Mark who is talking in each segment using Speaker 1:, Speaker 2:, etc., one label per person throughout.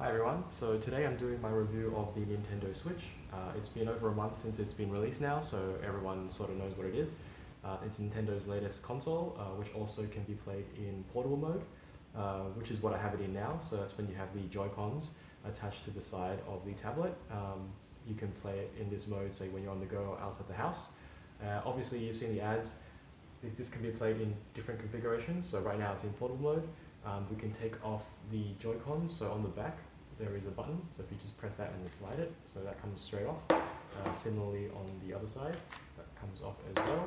Speaker 1: Hi everyone, so today I'm doing my review of the Nintendo Switch. It's been over a month since it's been released now, so everyone sort of knows what it is. It's Nintendo's latest console, which also can be played in portable mode, which is what I have it in now. So that's when you have the Joy-Cons attached to the side of the tablet. You can play it in this mode, say when you're on the go or outside the house. Obviously you've seen the ads. This can be played in different configurations, so right now it's in portable mode. We can take off the Joy-Cons, so on the back there is a button, so if you just press that and then slide it, so that comes straight off. Similarly on the other side, that comes off as well.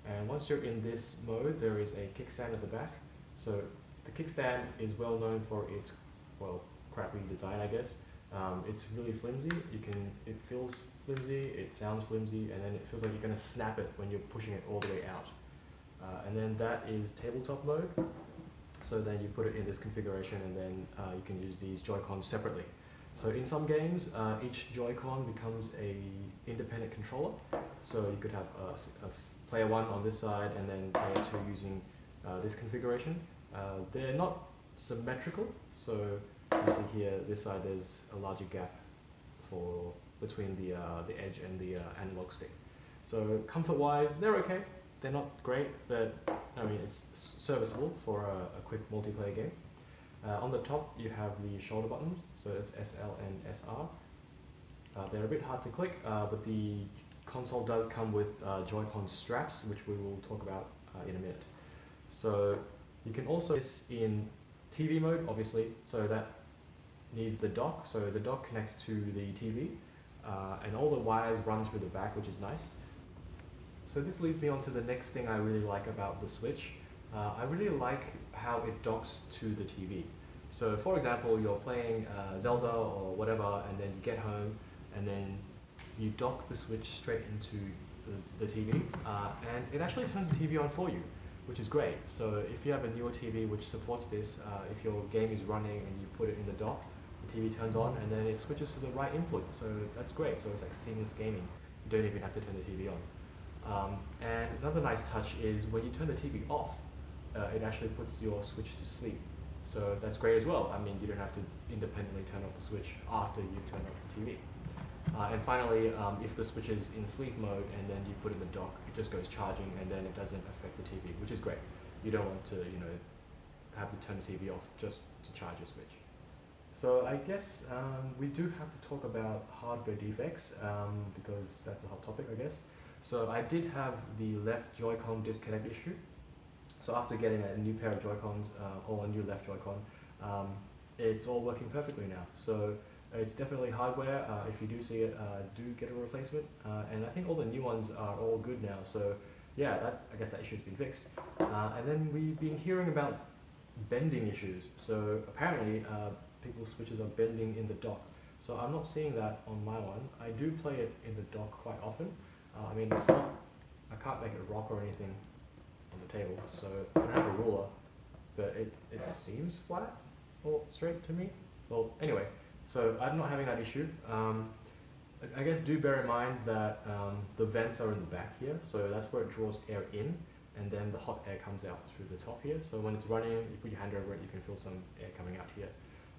Speaker 1: And once you're in this mode, there is a kickstand at the back. So the kickstand is well known for its, well, crappy design, I guess. It's really flimsy. It feels flimsy, it sounds flimsy, and then it feels like you're going to snap it when you're pushing it all the way out. And then that is tabletop mode. So then you put it in this configuration, and then you can use these Joy-Cons separately. So in some games, each Joy-Con becomes a independent controller. So you could have a player 1 on this side and then player 2 using this configuration. They're not symmetrical, so you see here, this side there's a larger gap between the edge and the analog stick. So comfort-wise, they're okay. They're not great, but I mean it's serviceable for a quick multiplayer game. On the top you have the shoulder buttons, so it's SL and SR. They're a bit hard to click, but the console does come with Joy-Con straps, which we will talk about in a minute. So you can also this in TV mode, obviously, so that needs the dock. So the dock connects to the TV, and all the wires run through the back, which is nice. So this leads me on to the next thing I really like about the Switch. I really like how it docks to the TV. So for example, you're playing Zelda or whatever, and then you get home, and then you dock the Switch straight into the TV, and it actually turns the TV on for you, which is great. So if you have a newer TV which supports this, if your game is running and you put it in the dock, the TV turns on, and then it switches to the right input. So that's great. So it's like seamless gaming. You don't even have to turn the TV on. And another nice touch is when you turn the TV off, it actually puts your Switch to sleep. So that's great as well. I mean, you don't have to independently turn off the Switch after you turn off the TV. And finally, if the Switch is in sleep mode and then you put it in the dock, it just goes charging, and then it doesn't affect the TV, which is great. You don't want to, have to turn the TV off just to charge your Switch. So I guess we do have to talk about hardware defects, because that's a hot topic, I guess. So I did have the left Joy-Con disconnect issue. So after getting a new pair of Joy-Cons, or a new left Joy-Con, it's all working perfectly now. So it's definitely hardware. If you do see it, do get a replacement. And I think all the new ones are all good now. So yeah, I guess that issue's been fixed. And then we've been hearing about bending issues. So apparently people's Switches are bending in the dock. So I'm not seeing that on my one. I do play it in the dock quite often. I mean, it's not, I can't make it rock or anything on the table, so I don't have a ruler, but it seems flat or straight to me. Well, anyway, so I'm not having that issue. I guess do bear in mind that the vents are in the back here, so that's where it draws air in, and then the hot air comes out through the top here. So when it's running, you put your hand over it, you can feel some air coming out here.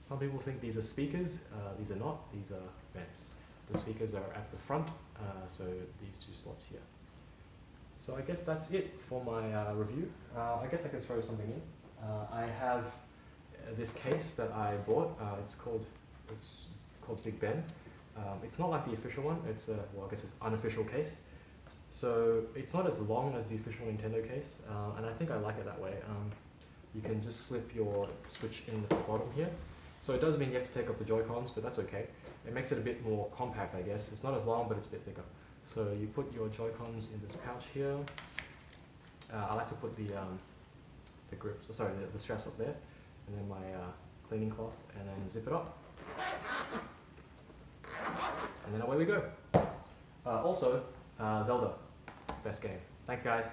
Speaker 1: Some people think these are speakers. These are not, these are vents. The speakers are at the front, so these two slots here. So I guess that's it for my review. I guess I can throw something in. I have this case that I bought. It's called Big Ben. It's not like the official one. It's well, I guess it's unofficial case. So it's not as long as the official Nintendo case, and I think I like it that way. You can just slip your Switch in at the bottom here. So it does mean you have to take off the Joy-Cons, but that's okay. It makes it a bit more compact, I guess. It's not as long, but it's a bit thicker. So you put your Joy-Cons in this pouch here. I like to put the straps up there, and then my cleaning cloth, and then zip it up. And then away we go. Also, Zelda, best game. Thanks guys.